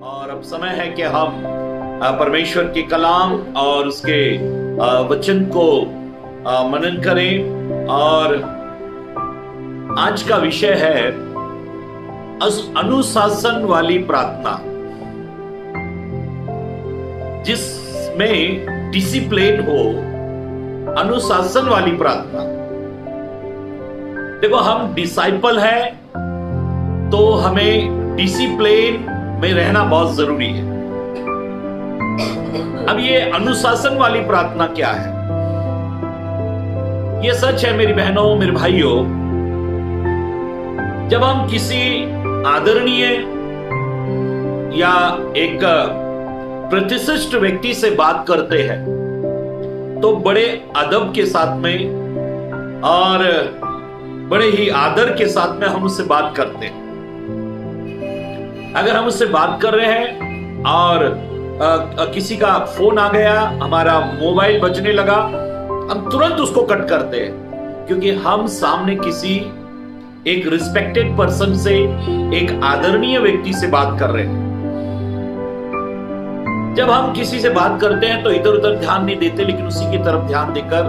और अब समय है कि हम परमेश्वर के कलाम और उसके वचन को मनन करें। और आज का विषय है अनुशासन वाली प्रार्थना, जिसमें डिसिप्लिन हो। अनुशासन वाली प्रार्थना। देखो, हम डिसाइपल हैं तो हमें डिसिप्लिन में रहना बहुत जरूरी है। अब ये अनुशासन वाली प्रार्थना क्या है? ये सच है मेरी बहनों, मेरे भाइयों, जब हम किसी आदरणीय या एक प्रतिष्ठित व्यक्ति से बात करते हैं तो बड़े अदब के साथ में और बड़े ही आदर के साथ में हम उससे बात करते हैं। अगर हम उससे बात कर रहे हैं और किसी का फोन आ गया, हमारा मोबाइल बजने लगा, हम तुरंत उसको कट करते हैं, क्योंकि हम सामने किसी एक रिस्पेक्टेड पर्सन से, एक आदरणीय व्यक्ति से बात कर रहे हैं। जब हम किसी से बात करते हैं तो इधर उधर ध्यान नहीं देते, लेकिन उसी की तरफ ध्यान देकर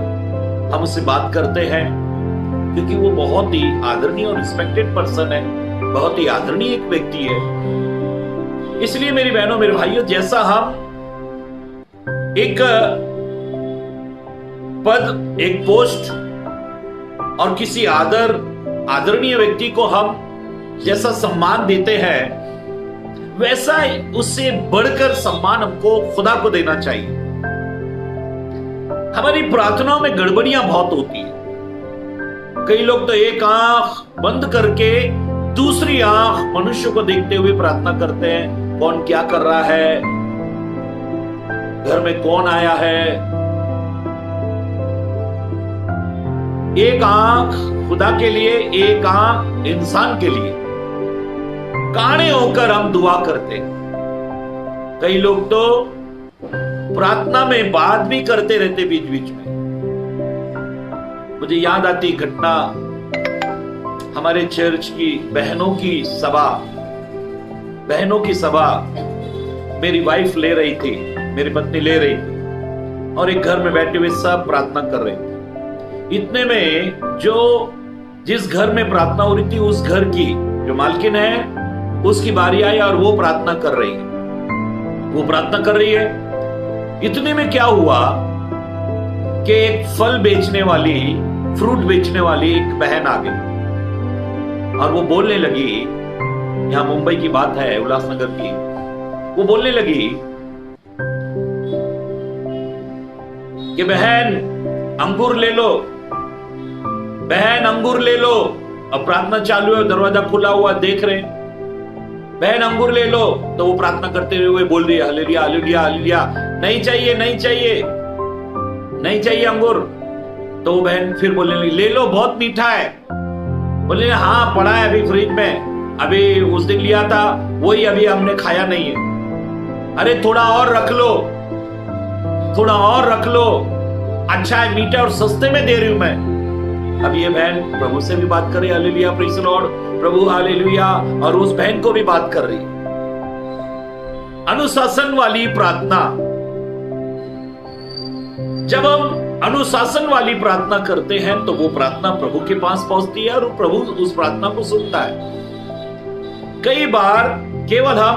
हम उससे बात करते हैं, क्योंकि वो बहुत ही आदरणीय और रिस्पेक्टेड पर्सन है, बहुत ही आदरणीय एक व्यक्ति है। इसलिए मेरी बहनों, मेरे भाइयों, जैसा हम एक पद, एक पोस्ट और किसी आदरणीय व्यक्ति को हम जैसा सम्मान देते हैं, वैसा उससे बढ़कर सम्मान हमको खुदा को देना चाहिए। हमारी प्रार्थनाओं में गड़बड़ियां बहुत होती है। कई लोग तो एक आंख बंद करके दूसरी आंख मनुष्य को देखते हुए प्रार्थना करते हैं। कौन क्या कर रहा है, घर में कौन आया है। एक आंख खुदा के लिए, एक आंख इंसान के लिए, काने होकर हम दुआ करते हैं। कई लोग तो प्रार्थना में बात भी करते रहते बीच बीच में। मुझे याद आती घटना, हमारे चर्च की बहनों की सभा मेरी वाइफ ले रही थी, मेरी पत्नी ले रही थी, और एक घर में बैठे हुए सब प्रार्थना कर रहे थे। इतने में जिस घर में प्रार्थना हो रही थी, उस घर की जो मालकिन है, उसकी बारी आई और वो प्रार्थना कर रही है। इतने में क्या हुआ कि एक फल बेचने वाली, फ्रूट बेचने वाली एक बहन आ गई और वो बोलने लगी, यहां मुंबई की बात है, उल्लासनगर की, वो बोलने लगी कि बहन अंगूर ले लो, बहन अंगूर ले लो। अब प्रार्थना चालू है, दरवाजा खुला हुआ, देख रहे हैं, बहन अंगूर ले लो। तो वो प्रार्थना करते हुए बोल रही है, हालेलुया हालेलुया हालेलुया, नहीं चाहिए नहीं चाहिए नहीं चाहिए अंगूर। तो वो बहन फिर बोलने लगी, ले लो, बहुत मीठा है। बोले हाँ, पड़ा है अभी फ्रिज में, अभी उस दिन लिया था वही, अभी हमने खाया नहीं है। अरे थोड़ा और रख लो, थोड़ा और रख लो, अच्छा है, मीठा और सस्ते में दे रही हूं मैं। अब ये बहन प्रभु से भी बात कर रही है, hallelujah praise the Lord, Prabhu hallelujah, और उस बहन को भी बात कर रही। अनुशासन वाली प्रार्थना। जब हम अनुशासन वाली प्रार्थना करते हैं तो वो प्रार्थना प्रभु के पास पहुंचती है और प्रभु उस प्रार्थना को सुनता है। कई बार केवल हम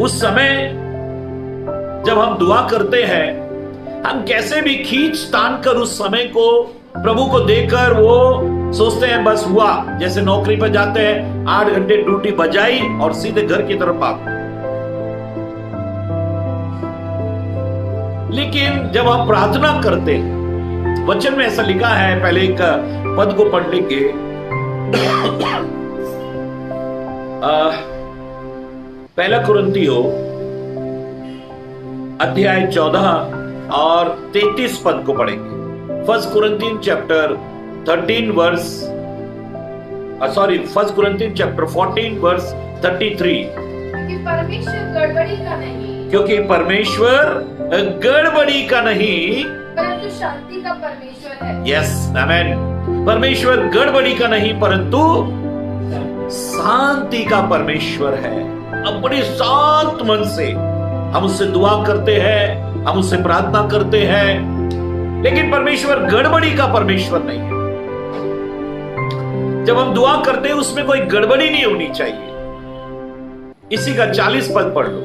उस समय जब हम दुआ करते हैं, हम कैसे भी खींच तान कर उस समय को प्रभु को देकर वो सोचते हैं बस हुआ। जैसे नौकरी पर जाते हैं, 8 घंटे ड्यूटी बजाई और सीधे घर की तरफ भाग। लेकिन जब हम प्रार्थना करते हैं, वचन में ऐसा लिखा है, पहले एक पद को पढ़ लेंगे, पहला कुरिन्थियों अध्याय 14 और 33 पद को पढ़ेंगे। 1 Corinthians chapter 13 verse, 1 Corinthians chapter 14 verse 33। क्योंकि परमेश्वर गड़बड़ी का नहीं, क्योंकि परमेश्वर गड़बड़ी का नहीं, परंतु शांति का परमेश्वर है। Yes amen. परमेश्वर गड़बड़ी का नहीं परंतु शांति का परमेश्वर है। अब बड़े शांत मन से हम उससे दुआ करते हैं, हम उससे प्रार्थना करते हैं, लेकिन परमेश्वर गड़बड़ी का परमेश्वर नहीं है। जब हम दुआ करते हैं उसमें कोई गड़बड़ी नहीं होनी चाहिए। इसी का 40 पद पढ़ लो।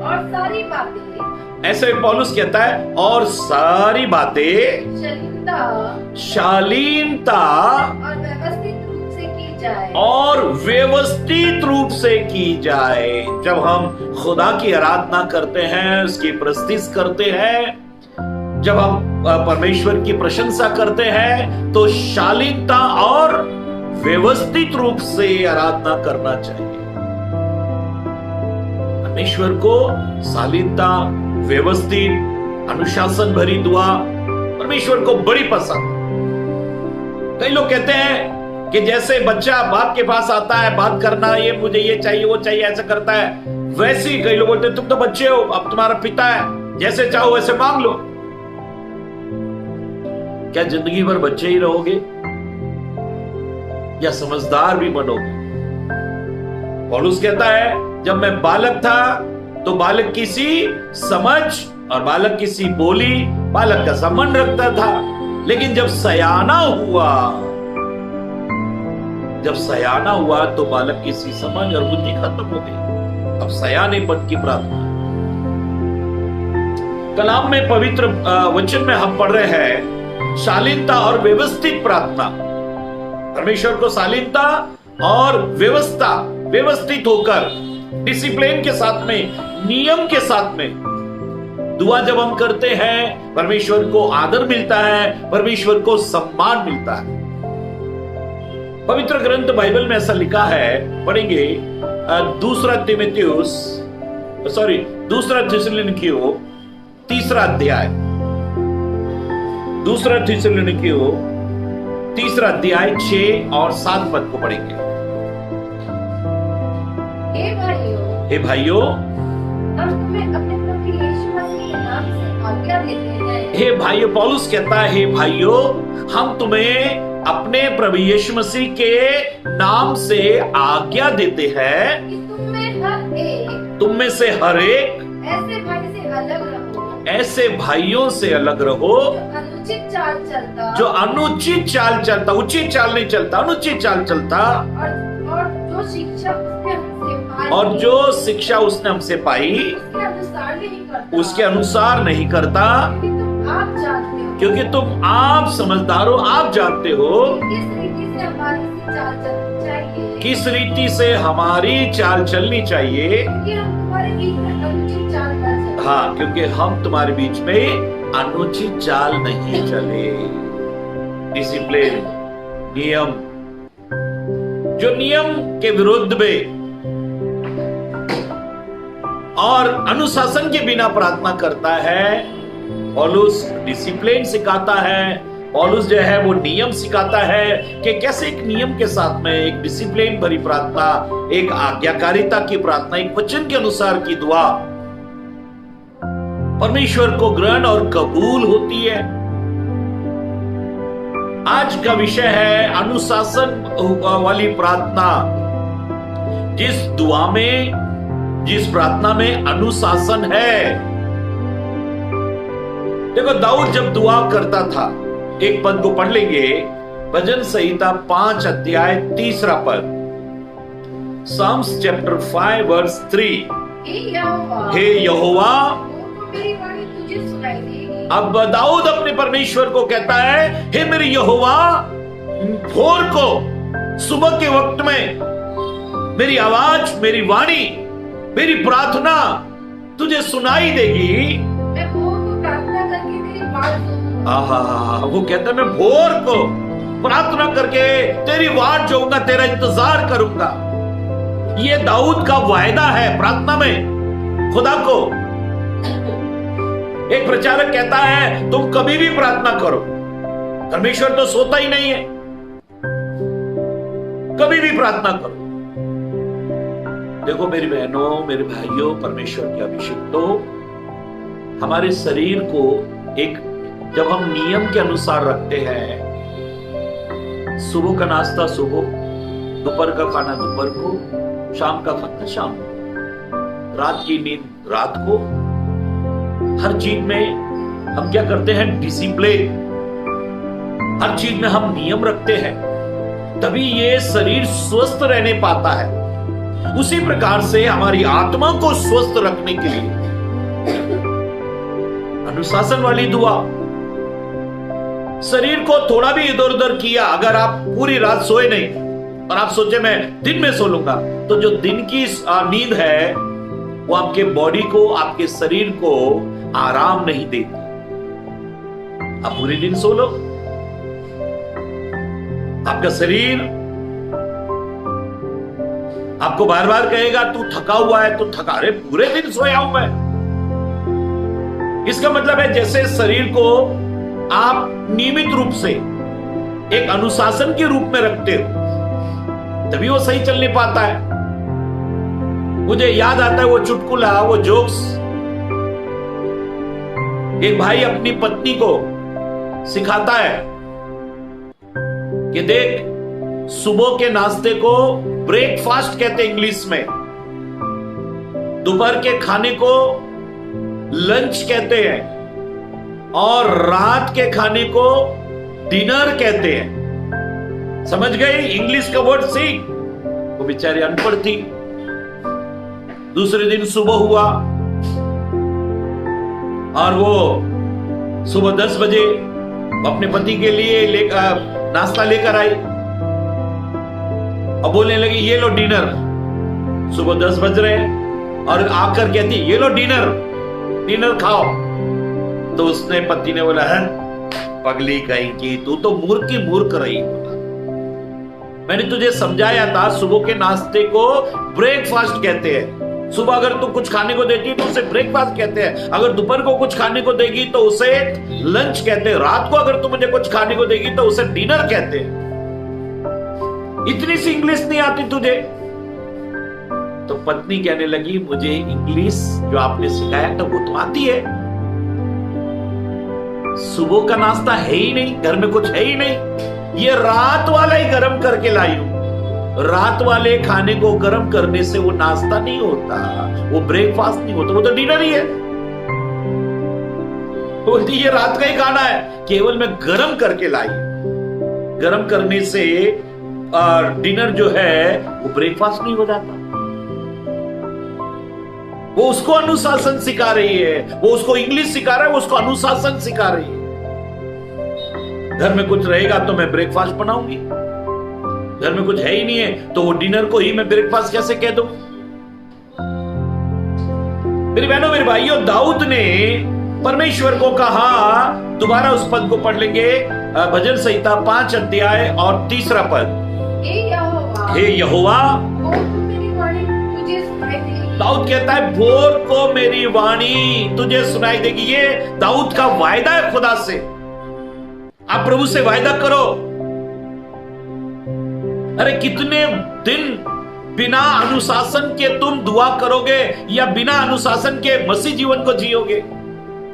और सारी बातें ऐसे पौलुस कहता है, और सारी बातें शालीनता और व्यवस्थित रूप से की जाए, और व्यवस्थित रूप से की जाए। जब हम खुदा की आराधना करते हैं, उसकी प्रस्तुति करते हैं, जब हम परमेश्वर की प्रशंसा करते हैं, तो शालीनता और व्यवस्थित रूप से आराधना करना चाहिए। परमेश्वर को शालीनता, व्यवस्थित, अनुशासन भरी दुआ परमेश्वर को बड़ी पसंद। कई लोग कहते हैं कि जैसे बच्चा बाप के पास आता है बात करना, ये मुझे ये चाहिए वो चाहिए ऐसा करता है, वैसे ही कई लोग बोलते हैं तुम तो बच्चे हो, अब तुम्हारा पिता है, जैसे चाहो वैसे मांग लो। क्या जिंदगी भर बच्चे ही रहोगे या समझदार भी बनोगे? पौलुस कहता है, जब मैं बालक था तो बालक की सी समझ और बालक की सी बोली, बालक का संबंध रखता था, लेकिन जब सयाना हुआ तो बालक की सी समझ और बुद्धि खत्म हो गई। अब सयानेपन की प्रार्थना। कलाम में पवित्र वचन में हम पढ़ रहे हैं शालीनता और व्यवस्थित प्रार्थना। परमेश्वर को शालीनता और व्यवस्थित होकर, डिसिप्लिन के साथ में, नियम के साथ में दुआ जब हम करते हैं, परमेश्वर को आदर मिलता है, परमेश्वर को सम्मान मिलता है। पवित्र ग्रंथ बाइबल में ऐसा लिखा है, पढ़ेंगे दूसरा थिस्सलुनीकियों तीसरा अध्याय, दूसरा थिस्सलुनीकियों तीसरा अध्याय 6 और 7 पद को पढ़ेंगे। हे भाइयों, हम तुम्हें अपने प्रभु यीशु मसीह के नाम से आज्ञा देते हैं। हे भाइयों, पौलुस कहता है, हे भाइयों, हम तुम्हें अपने प्रभु यीशु मसीह के नाम से आज्ञा देते हैं कि तुम में से हर एक ऐसे भाइयों से अलग रहो जो अनुचित चाल चलता, उचित चाल नहीं चलता, अनुचित चाल चलता, और जो शिक्षा उसने हमसे पाई उसके अनुसार नहीं करता, क्योंकि तुम आप समझदार हो, आप जानते हो किस रीति से हमारी चाल चलनी चाहिए। हाँ, क्योंकि हम तुम्हारे बीच में अनुचित चाल नहीं चले। डिसिप्लिन, नियम, जो नियम के विरुद्ध में और अनुशासन के बिना प्रार्थना करता है, पौलुस डिसिप्लिन सिखाता है, पौलुस जो है वो नियम सिखाता है कि कैसे एक नियम के साथ में एक डिसिप्लिन भरी प्रार्थना, एक आज्ञाकारिता की प्रार्थना, एक वचन के अनुसार की दुआ परमेश्वर को ग्रहण और कबूल होती है। आज का विषय है अनुशासन वाली प्रार्थना। जिस दुआ में, जिस प्रार्थना में अनुशासन है। देखो, दाऊद जब दुआ करता था, एक पद को पढ़ लेंगे, भजन संहिता 5 अध्याय 3 पद, Psalms chapter 5 verse 3। हे यहोवा, अब दाऊद अपने परमेश्वर को कहता है, हे मेरे यहोवा, भोर को, सुबह के वक्त में मेरी आवाज, मेरी वाणी, मेरी प्रार्थना तुझे सुनाई देगी। मैं भोर को प्रार्थना करके तेरी बात सुनूंगा। वो कहता है, मैं भोर को प्रार्थना करके तेरी वाट जोऊंगा, तेरा इंतजार करूंगा। ये दाऊद का वायदा है प्रार्थना में खुदा को। एक प्रचारक कहता है, तुम कभी भी प्रार्थना करो, परमेश्वर तो सोता ही नहीं है, कभी भी प्रार्थना करो। देखो मेरी बहनों, मेरे भाइयों, परमेश्वर के अभिषेक तो हमारे शरीर को एक, जब हम नियम के अनुसार रखते हैं, सुबह का नाश्ता सुबह, दोपहर का खाना दोपहर को, शाम का खाना शाम को, रात की नींद रात को, हर चीज में हम क्या करते हैं? डिसिप्लिन। हर चीज में हम नियम रखते हैं, तभी ये शरीर स्वस्थ रहने पाता है। उसी प्रकार से हमारी आत्मा को स्वस्थ रखने के लिए अनुशासन वाली दुआ। शरीर को थोड़ा भी इधर उधर किया, अगर आप पूरी रात सोए नहीं और आप सोचे मैं दिन में सो लूंगा, तो जो दिन की नींद है वो आपके बॉडी को, आपके शरीर को आराम नहीं देती। आप पूरे दिन सो लो, आपका शरीर आपको बार बार कहेगा तू थका हुआ है, तू थका। अरे पूरे दिन सोया हूं मैं। इसका मतलब है जैसे शरीर को आप नियमित रूप से एक अनुशासन के रूप में रखते हो, तभी वो सही चलने पाता है। मुझे याद आता है वो चुटकुला, वो जोक्स। एक भाई अपनी पत्नी को सिखाता है कि देख, सुबह के नाश्ते को ब्रेकफास्ट कहते हैं इंग्लिश में, दोपहर के खाने को लंच कहते हैं, और रात के खाने को डिनर कहते हैं। समझ गए इंग्लिश का वर्ड सीख? वो बेचारी अनपढ़ थी। दूसरे दिन सुबह हुआ और वो सुबह 10 बजे अपने पति के लिए नाश्ता लेकर आई और बोलने लगी ये लो डिनर। सुबह 10 बज रहे हैं और आकर कहती ये लो डिनर, डिनर खाओ। तो उसने पति ने बोला है पगली कहीं की, तू तो मूर्ख की मूर्ख रही। मैंने तुझे समझाया था सुबह के नाश्ते को ब्रेकफास्ट कहते हैं। सुबह अगर तू कुछ खाने को देती है तो उसे ब्रेकफास्ट कहते हैं, अगर दोपहर को कुछ खाने को देगी तो उसे लंच कहते हैं, रात को अगर तू मुझे कुछ खाने को देगी तो उसे डिनर कहते हैं। इतनी सी इंग्लिश नहीं आती तुझे? तो पत्नी कहने लगी मुझे इंग्लिश जो आपने सिखाया था वो तो आती है, सुबह का नाश्ता है ही नहीं, घर में कुछ है ही नहीं, ये रात वाला ही गर्म करके लाई हूं। रात वाले खाने को गर्म करने से वो नाश्ता नहीं होता, वो ब्रेकफास्ट नहीं होता, वो तो डिनर ही है। बोलती ये रात का ही खाना है, केवल मैं गर्म करके लाई। गर्म करने से डिनर जो है वो ब्रेकफास्ट नहीं हो जाता। वो उसको अनुशासन सिखा रही है, वो उसको इंग्लिश सिखा रहा है, वो उसको अनुशासन सिखा रही है। घर में कुछ रहेगा तो मैं ब्रेकफास्ट बनाऊंगी, घर में कुछ है ही नहीं है तो वो डिनर को ही मैं ब्रेकफास्ट कैसे कह दूं? मेरी बहनों मेरे भाइयों, दाऊद ने परमेश्वर को कहा, दोबारा उस पद को पढ़ लेंगे, भजन संहिता 5 अध्याय और 3 पद। हे यहोवा, दाऊद कहता है भोर को मेरी वाणी तुझे सुनाई देगी। ये दाऊद का वायदा है खुदा से। आप प्रभु से वायदा करो। अरे कितने दिन बिना अनुशासन के तुम दुआ करोगे या बिना अनुशासन के मसीह जीवन को जियोगे?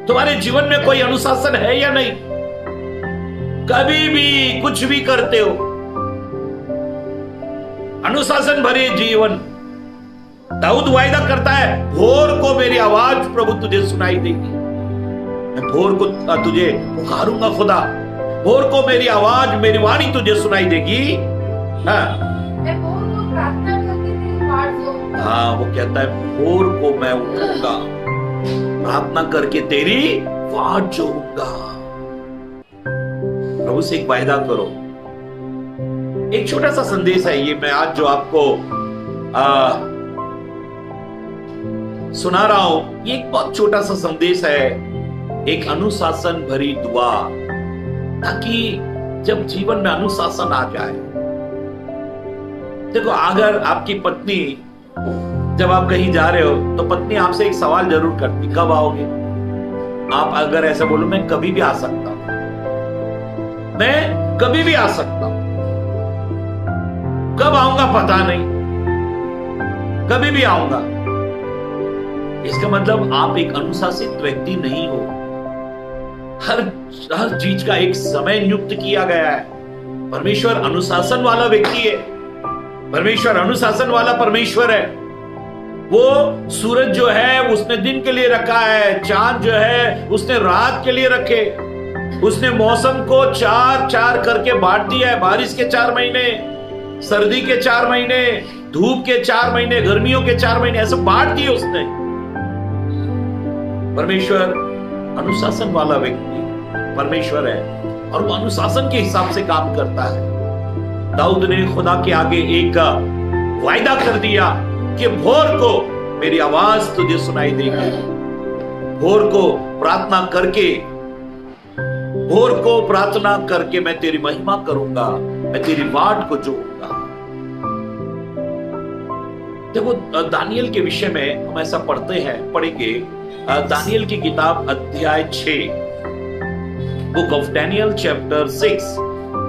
तुम्हारे जीवन में कोई अनुशासन है या नहीं? कभी भी कुछ भी करते हो, अनुशासन भरे जीवन। दाऊद वायदा करता है भोर को मेरी आवाज प्रभु तुझे सुनाई देगी। मैं भोर को तुझे पुकारूंगा खुदा, भोर को मेरी आवाज, मेरी वाणी तुझे सुनाई देगी। मैं भोर को प्रार्थना करके तेरी वाट जोऊंगा। हाँ, वो कहता है भोर को मैं उठूंगा, प्रार्थना करके तेरी वाट जोऊंगा। प्रभु से एक वायदा करो। एक छोटा सा संदेश है ये, मैं आज जो आपको सुना रहा हूं, ये एक बहुत छोटा सा संदेश है, एक अनुशासन भरी दुआ, ताकि जब जीवन में अनुशासन आ जाए। देखो, अगर आपकी पत्नी, जब आप कहीं जा रहे हो तो पत्नी आपसे एक सवाल जरूर करती, कब आओगे? आप अगर ऐसा बोलो मैं कभी भी आ सकता हूं, मैं कभी भी आ सकता हूं, कब आऊंगा पता नहीं, कभी भी आऊंगा। इसका मतलब आप एक अनुशासित व्यक्ति नहीं हो। हर चीज का एक समय नियुक्त किया गया है। परमेश्वर अनुशासन वाला व्यक्ति है। परमेश्वर अनुशासन वाला परमेश्वर है। वो सूरज जो है उसने दिन के लिए रखा है, चांद जो है उसने रात के लिए रखे। उसने मौसम को 4-4 करके बांट दिया है। बारिश के 4 महीने, सर्दी के 4 महीने, धूप के 4 महीने, गर्मियों के 4 महीने, ऐसे बांट दिए उसने। परमेश्वर अनुशासन वाला व्यक्ति परमेश्वर है और वो अनुशासन के हिसाब से काम करता है। दाऊद ने खुदा के आगे एक वायदा कर दिया कि भोर को मेरी आवाज तुझे सुनाई देगी। भोर को प्रार्थना करके मैं तेरी महिमा करूंगा, मैं तेरी वाट को जोऊंगा। देखो दानियल के विषय में हम ऐसा पढ़ेंगे दानियल की किताब अध्याय 6, book of Daniel chapter 6,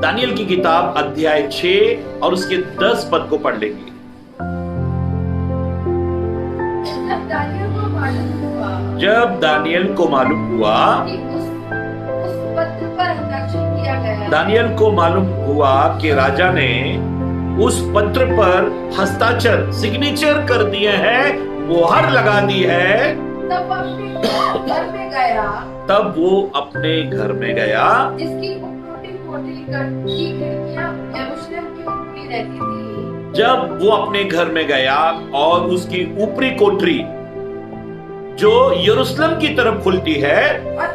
Daniel की किताब अध्याय 6 और उसके 10 पद को पढ़ लेंगे। जब दानियल को मालूम हुआ कि उस पत्र पर हस्ताक्षर किया गया, दानियल को मालूम हुआ कि राजा ने उस पत्र पर हस्ताक्षर सिग्नेचर कर दिए हैं, मोहर लगा दी है, तब वो अपने घर में गया, जिसकी ऊपरी कोठरी की खिड़कियां यरूशलेम की ऊपरी रहती थी। जब वो अपने घर में गया और उसकी ऊपरी कोठरी जो यरूशलेम की तरफ खुलती है, और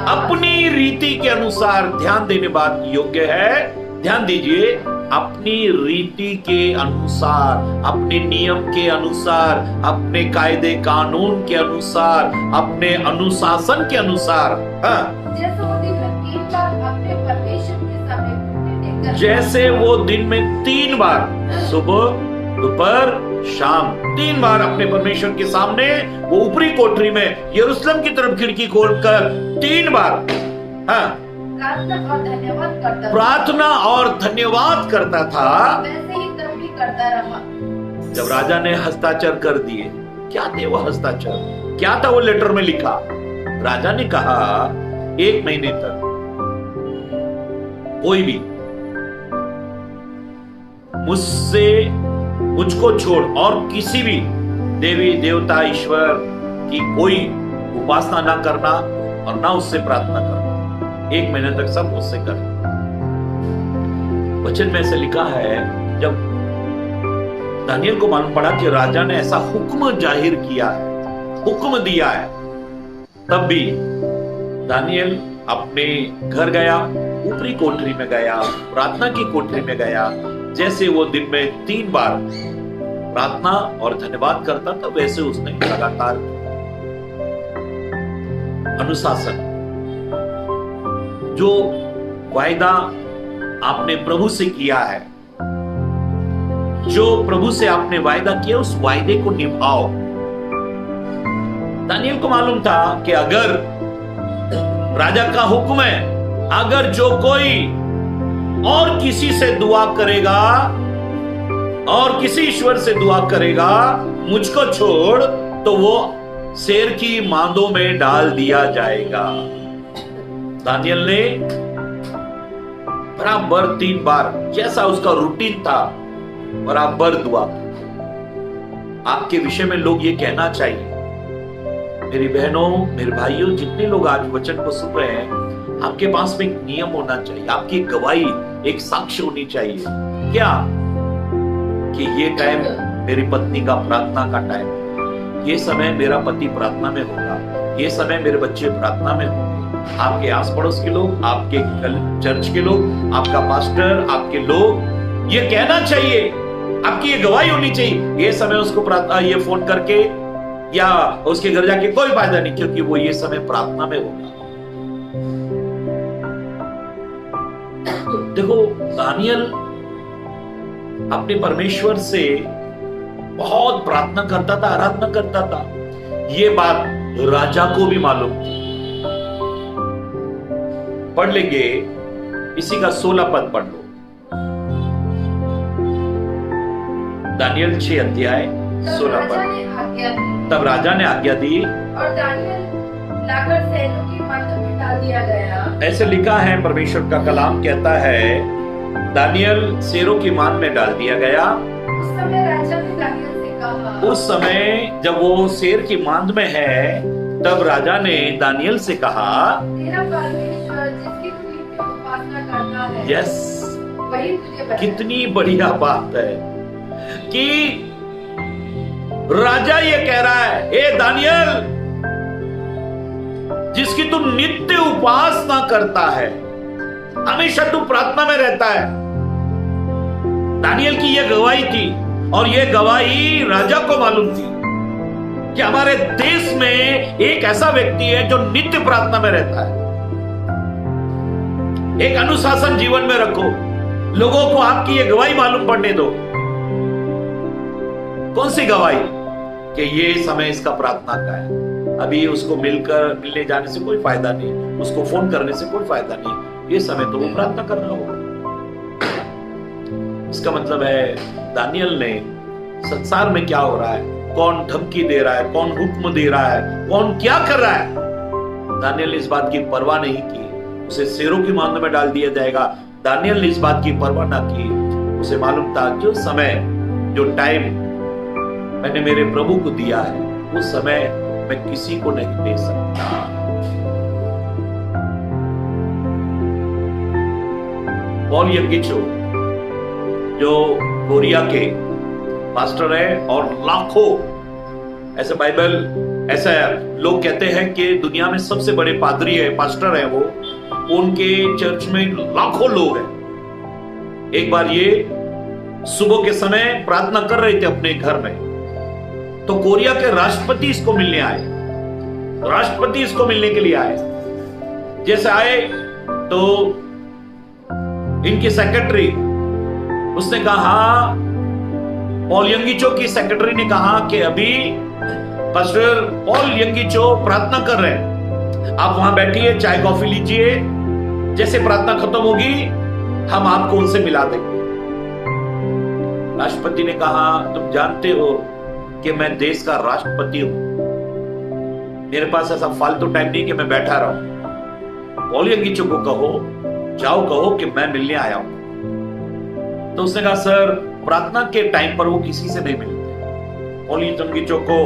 अपनी रीति के अनुसार ध्यान देने बात योग्य है, ध्यान दीजिए, अपनी रीति के अनुसार, अपने नियम के अनुसार, अपने कायदे कानून के अनुसार, अपने अनुशासन के अनुसार, जैसे वो दिन में 3 बार, सुबह दोपहर शाम 3 बार अपने परमेश्वर के सामने वो ऊपरी कोठरी में यरूशलेम की तरफ खिड़की खोलकर 3 बार प्रार्थना और धन्यवाद करता था, वैसे ही तब भी करता रहा। जब राजा ने हस्ताक्षर कर दिए, क्या थे वो हस्ताक्षर, क्या था वो लेटर में लिखा? राजा ने कहा 1 महीने तक कोई भी मुझको छोड़ और किसी भी देवी देवता ईश्वर की कोई उपासना ना करना और ना उससे प्रार्थना करना। 1 महीने तक सब मुझसे कर। वचन में ऐसे लिखा है, जब दानियल को मालूम पड़ा कि राजा ने ऐसा हुक्म जाहिर किया है, हुक्म दिया है, तब भी दानियल अपने घर गया, ऊपरी कोठरी में गया, प्रार्थना की कोठरी में गया। जैसे वो दिन में 3 बार प्रार्थना और धन्यवाद करता था, वैसे उसने लगातार अनुशासन, जो वायदा आपने प्रभु से किया है, जो प्रभु से आपने वायदा किया, उस वायदे को निभाओ। दानियल को मालूम था कि अगर राजा का हुक्म है, अगर जो कोई और किसी से दुआ करेगा और किसी ईश्वर से दुआ करेगा मुझको छोड़, तो वो शेर की मांदों में डाल दिया जाएगा। दानियल ने बराबर 3 बार, जैसा उसका रूटीन था, बराबर दुआ। आपके विषय में लोग ये कहना चाहिए, मेरी बहनों, मेरे भाइयों, जितने लोग आज वचन को सुन रहे हैं, आपके पास में एक नियम होना चाहिए, आपकी गवाही, एक साक्ष्य होनी चाहिए। क्या? कि ये टाइम मेरी पत्नी का प्रार्थना का टाइम है, ये समय मेरा पति प्रार्थना में होगा, ये समय मेरे बच्चे प्रार्थना में होंगे। आपके आस पड़ोस के लोग, आपके चर्च के लोग, आपका पास्टर, आपके लोग, ये कहना चाहिए, आपकी ये गवाही होनी चाहिए। ये समय उसको प्रार्थना, ये फोन करके या उसके घर जाके कोई फायदा नहीं, क्योंकि वो ये समय प्रार्थना में होगा। देखो, दानियल अपने परमेश्वर से बहुत प्रार्थना करता था, आराधना करता था। ये बात राजा को भी मालूम थी। पढ़ लेंगे, इसी का 16 पद पढ़ लो। दानियल 6 अध्याय तब 16 राजा पद। ने आज्ञा दी तब राजा ने आज्ञा दी, और दानियल लाकर सैनों की मध्य में डाल दिया गया। ऐसे लिखा है, परमेश्वर का कलाम कहता है दानियल शेरों की मान में डाल दिया गया। उस समय राजा ने दानियल से कहा, उस समय जब वो शेर की मांद में है, तब राजा ने दानियल से कहा, तेरा परमेश्वर जिसकी तू नित्य उपासना करता है, यस, वही तुझे बचाए। कितनी बढ़िया बात है कि राजा ये कह रहा है, ए दानियल, जिसकी तू नित्य उपासना करता है, हमेशा तू प्रार्थना में रहता है। दानियल की यह गवाही थी, और यह गवाही राजा को मालूम थी कि हमारे देश में एक ऐसा व्यक्ति है जो नित्य प्रार्थना में रहता है। एक अनुशासन जीवन में रखो, लोगों को आपकी यह गवाही मालूम पड़ने दो। कौन सी गवाही? कि ये समय इसका प्रार्थना का है। अभी उसको मिलने जाने से कोई फायदा नहीं, उसको फोन करने से कोई फायदा नहीं, ये समय तो वो प्रार्थना कर रहा होगा। इसका मतलब है दानियल ने संसार में क्या हो रहा है, कौन धमकी दे रहा है, कौन हुक्म दे रहा है, कौन क्या कर रहा है, दानियल ने इस बात की परवाह नहीं की। उसे शेरों की मांद में डाल दिया जाएगा, दानियल ने इस बात की परवाह ना की। उसे मालूम था जो समय, जो टाइम मैंने मेरे प्रभु को दिया है, उस समय मैं किसी को नहीं दे सकता। पॉल यंगिचो जो कोरिया के पास्टर है, और लाखों ऐसे बाइबल, ऐसा लोग कहते हैं कि दुनिया में सबसे बड़े पादरी है, पास्टर है वो, उनके चर्च में लाखों लोग हैं। एक बार ये सुबह के समय प्रार्थना कर रहे थे अपने घर में, तो कोरिया के राष्ट्रपति इसको मिलने आए। राष्ट्रपति इसको मिलने के लिए आए। जैसे आए तो इनकी सेक्रेटरी, उसने कहा, पॉल यंगिचो की सेक्रेटरी ने कहा कि अभी पास्टर पॉल यंगिचो प्रार्थना कर रहे हैं, आप वहां बैठिए, चाय कॉफी लीजिए, जैसे प्रार्थना खत्म होगी हम आपको उनसे मिला देंगे। राष्ट्रपति ने कहा, तुम जानते हो कि मैं देश का राष्ट्रपति हूं, मेरे पास ऐसा फालतू टाइम नहीं कि मैं बैठा रहूं। पॉल यंगिचो को कहो, जाओ कहो कि मैं मिलने आया हूं। तो उसने कहा, सर प्रार्थना के टाइम पर वो किसी से नहीं मिलते। पॉल यंगिचो को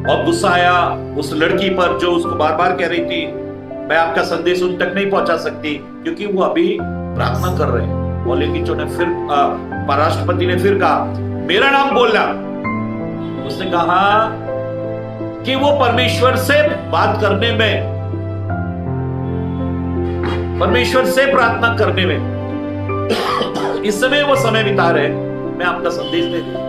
बहुत गुस्सा आया उस लड़की पर जो उसको बार बार कह रही थी, मैं आपका संदेश उन तक नहीं पहुंचा सकती क्योंकि वो अभी प्रार्थना कर रहे हैं। पॉल यंगिचो ने फिर राष्ट्रपति ने फिर कहा, मेरा नाम बोलना। उसने कहा कि वो परमेश्वर से बात करने में, परमेश्वर से प्रार्थना करने में इस समय वो समय बिता रहे, मैं आपका संदेश दे दूं।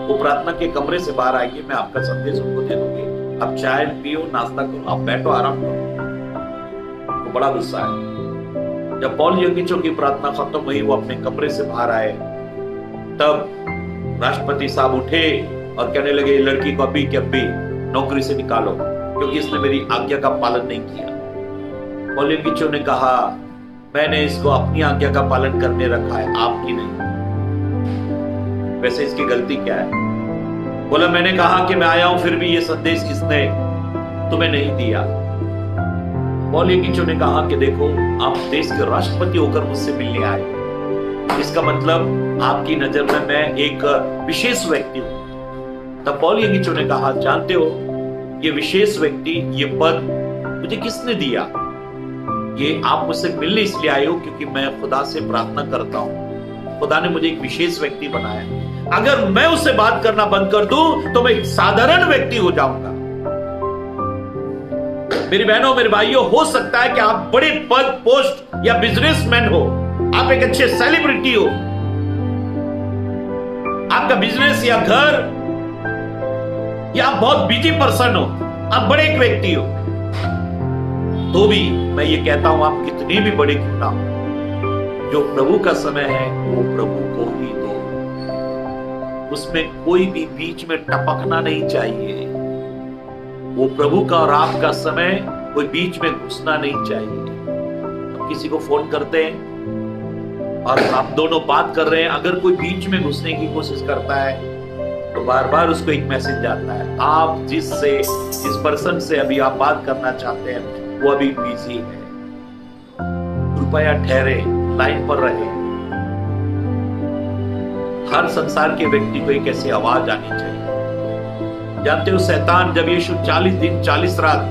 वो प्रार्थना के कमरे से बाहर आएंगे, मैं आपका संदेश उनको दे दूंगी, आप चाय पियो, नाश्ता करो, आप बैठो, आराम करो। तो बड़ा गुस्सा है। जब पॉल यंगिचो की प्रार्थना खत्म हुई, वो अपने कमरे से बाहर आए, तब राष्ट्रपति साहब उठे और कहने लगे, लड़की को अभी के अभी नौकरी से निकालो क्योंकि इसने मेरी आज्ञा का पालन नहीं किया। पॉल यंगिचो ने कहा, मैंने इसको अपनी आज्ञा का पालन करने रखा है, आपकी नहीं। वैसे इसकी गलती क्या है? बोला, मैंने कहा कि मैं आया हूं, फिर भी ये संदेश इसने तुम्हें नहीं दिया। पॉल यंगिचो ने कहा कि देखो, आप देश के राष्ट्रपति होकर मुझसे मिलने आए, इसका मतलब आपकी नजर में मैं एक विशेष व्यक्ति हूं। तब पॉल यंगिचो ने कहा, जानते हो ये विशेष व्यक्ति, ये पद मुझे किसने दिया? ये आप मुझसे मिलने इसलिए आए हो क्योंकि मैं खुदा से प्रार्थना करता हूं, खुदा ने मुझे एक विशेष व्यक्ति बनाया। अगर मैं उससे बात करना बंद कर दूं तो मैं एक साधारण व्यक्ति हो जाऊंगा। मेरी बहनों, मेरे भाइयों, हो सकता है कि आप बड़े पद, पोस्ट या बिजनेसमैन हो, आप एक अच्छे सेलिब्रिटी हो, आपका बिजनेस या घर, या आप बहुत बिजी पर्सन हो, आप बड़े एक व्यक्ति हो, तो भी मैं ये कहता हूं, आप कितने भी बड़े क्यों ना हो, जो प्रभु का समय है वो प्रभु को ही दो। उसमें कोई भी बीच में टपकना नहीं चाहिए। वो प्रभु का और आपका समय, कोई बीच में घुसना नहीं चाहिए। अब किसी को फोन करते हैं और आप दोनों बात कर रहे हैं, अगर कोई बीच में घुसने की कोशिश करता है तो बार बार उसको एक मैसेज आता है, आप जिस पर्सन से अभी आप बात करना चाहते हैं वो अभी बिजी है, कृपया ठहरे, लाइन पर रहे। हर संसार के व्यक्ति को एक ऐसी आवाज आनी चाहिए। जानते हो शैतान जब यीशु 40 दिन 40 रात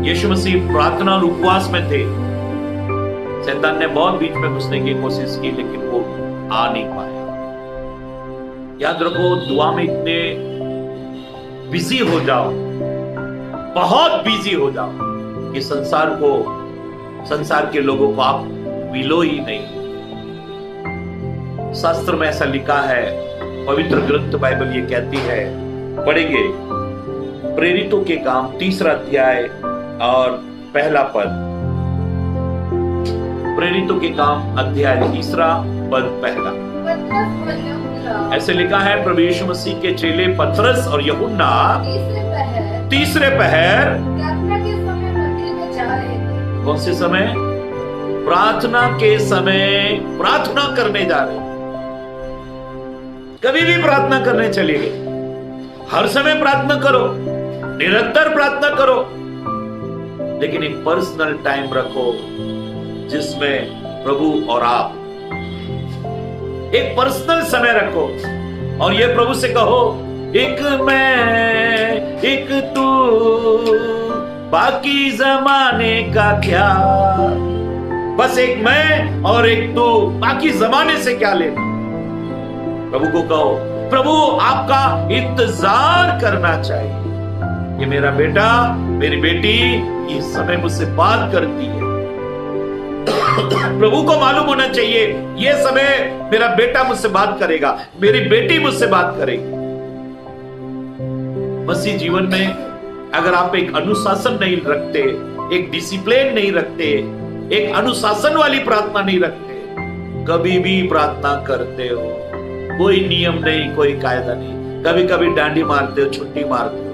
यीशु मसीह प्रार्थना और उपवास में थे, शैतान ने बहुत बीच में घुसने की कोशिश की लेकिन वो आ नहीं पाया। याद रखो, दुआ में इतने बिजी हो जाओ, बहुत बिजी हो जाओ कि संसार के लोगों को आप मिलो ही नहीं। शास्त्र में ऐसा लिखा है, पवित्र ग्रंथ बाइबल ये कहती है, पढ़ेंगे प्रेरितों के काम 3 अध्याय और पहला पद। प्रेरितों के काम अध्याय 3 पद पहला। ऐसे लिखा है, प्रभु यीशु मसीह के चेले पतरस और यूहन्ना तीसरे पहर प्रार्थना के समय मंदिर में जा रहे थे। कौन से समय? प्रार्थना के समय प्रार्थना करने जा रहे। कभी भी प्रार्थना करने चले गए, हर समय प्रार्थना करो, निरंतर प्रार्थना करो, लेकिन एक पर्सनल टाइम रखो जिसमें प्रभु और आप एक पर्सनल समय रखो और ये प्रभु से कहो, एक मैं एक तू, बाकी जमाने का क्या। बस एक मैं और एक तू, बाकी जमाने से क्या लेना। प्रभु को कहो, प्रभु आपका इंतजार करना चाहिए। ये मेरा बेटा मेरी बेटी इस समय मुझसे बात करती है, प्रभु को मालूम होना चाहिए ये समय मेरा बेटा मुझसे बात करेगा, मेरी बेटी मुझसे बात करेगी। मसीह जीवन में अगर आप एक अनुशासन नहीं रखते, एक डिसिप्लिन नहीं रखते, एक अनुशासन वाली प्रार्थना नहीं रखते, कभी भी प्रार्थना करते हो, कोई नियम नहीं, कोई कायदा नहीं, कभी कभी डांडी मारते हो, छुट्टी मारते हो।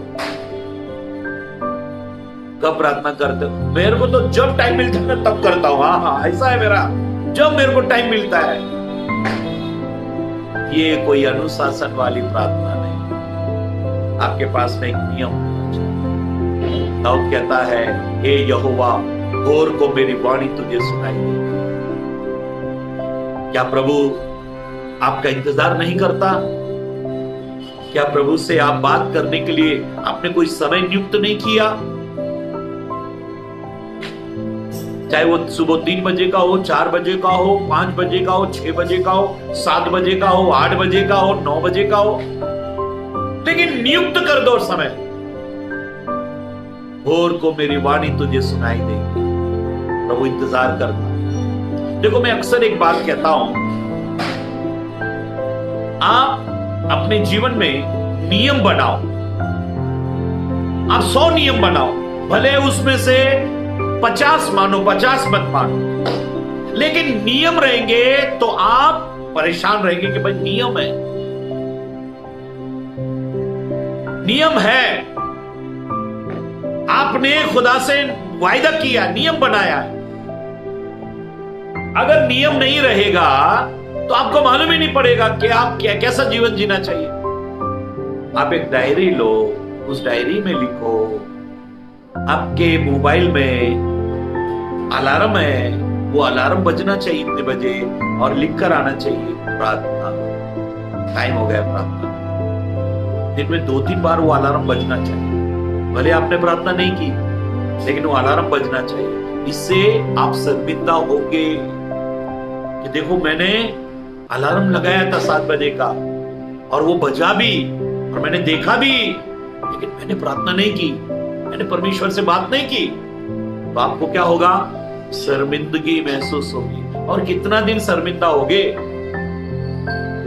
कब प्रार्थना करते हो? मेरे को तो जब टाइम मिलता है तब करता हूं। हाँ, ऐसा है मेरा, जब मेरे को टाइम मिलता है। ये कोई अनुशासन वाली प्रार्थना नहीं। आपके पास में एक नियम होना चाहिए। दाऊद कहता है, हे यहोवा भोर को मेरी वाणी तुझे सुनाई देगी। क्या प्रभु आपका इंतजार नहीं करता? क्या प्रभु से आप बात करने के लिए आपने कोई समय नियुक्त नहीं किया? चाहे वो सुबह 3 बजे का हो, 4 बजे का हो, 5 बजे का हो, 6 बजे का हो, 7 बजे का हो, 8 बजे का हो, 9 बजे का हो, लेकिन नियुक्त कर दो समय। भोर को मेरी वाणी तुझे सुनाई देगी। प्रभु इंतजार करता है। देखो, मैं अक्सर एक बात कहता हूं, आप अपने जीवन में नियम बनाओ। आप 100 नियम बनाओ, भले उसमें से 50 मानो, 50 मत मानो, लेकिन नियम रहेंगे तो आप परेशान रहेंगे कि भाई नियम है, नियम है। आपने खुदा से वायदा किया, नियम बनाया है। अगर नियम नहीं रहेगा तो आपको मालूम ही नहीं पड़ेगा कि आप कैसा जीवन जीना चाहिए। आप एक डायरी लो, उस डायरी में लिखो, आपके मोबाइल में अलार्म है, वो अलार्म बजना चाहिए इतने बजे और लिख कर आना चाहिए प्रार्थना, टाइम हो गया प्रार्थना। दिन में 2-3 बार वो अलार्म बजना चाहिए। भले आपने प्रार्थना नहीं की, लेकिन वो अलार्म बजना चाहिए। इससे आप शर्मिंदा होंगे कि देखो मैंने अलार्म लगाया था 7 बजे का और वो बजा भी और मैंने देखा भी, लेकिन मैंने प्रार्थना नहीं की, मैंने परमेश्वर से बात नहीं की। तो आपको क्या होगा? शर्मिंदगी महसूस होगी। और कितना दिन शर्मिंदा होगे?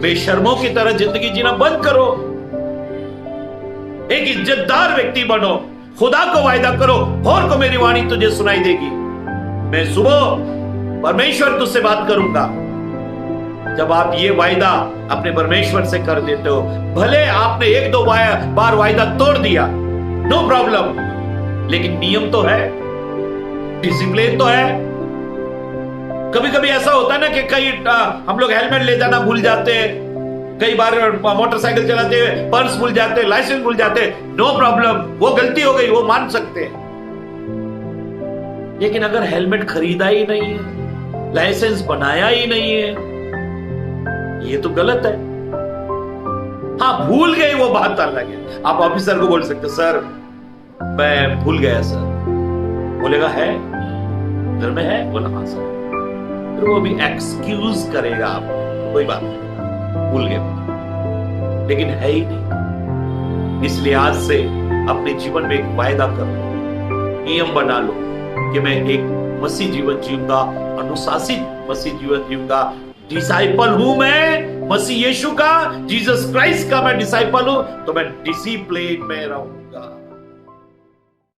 बेशर्मों की तरह जिंदगी जीना बंद करो, एक इज्जतदार व्यक्ति बनो। खुदा को वायदा करो, भोर को मेरी वाणी तुझे सुनाई देगी। मैं सुबह परमेश्वर तुझसे बात करूंगा। जब आप ये वायदा अपने परमेश्वर से कर देते हो, भले आपने 1-2 बार वायदा तोड़ दिया, नो प्रॉब्लम, लेकिन नियम तो है, डिसिप्लिन तो है। कभी कभी ऐसा होता है ना कि कई हम लोग हेलमेट ले जाना भूल जाते हैं, कई बार मोटरसाइकिल चलाते हुए पर्स भूल जाते, लाइसेंस भूल जाते, नो प्रॉब्लम, वो गलती हो गई, वो मान सकते हैं। लेकिन अगर हेलमेट खरीदा ही नहीं है, लाइसेंस बनाया ही नहीं है, ये तो गलत है। हाँ, भूल गए वो बात अलग है। आप ऑफिसर को बोल सकते सर मैं भूल गया सर, बोलेगा है घर में है, बोला हाँ सर, फिर वो भी एक्सक्यूज करेगा आपको, कोई बात नहीं, भूल गए, लेकिन है ही नहीं। इसलिए आज से अपने जीवन में एक वायदा करो, नियम बना लो कि मैं एक मसीह जीवन जीऊंगा, अनुशासित मसीह जीवन जीऊंगा। डिसाइपल हूं मैं मसीह यीशु का, जीसस क्राइस्ट का मैं डिसाइपल हूं, तो मैं डिसिप्लिन में रहूं।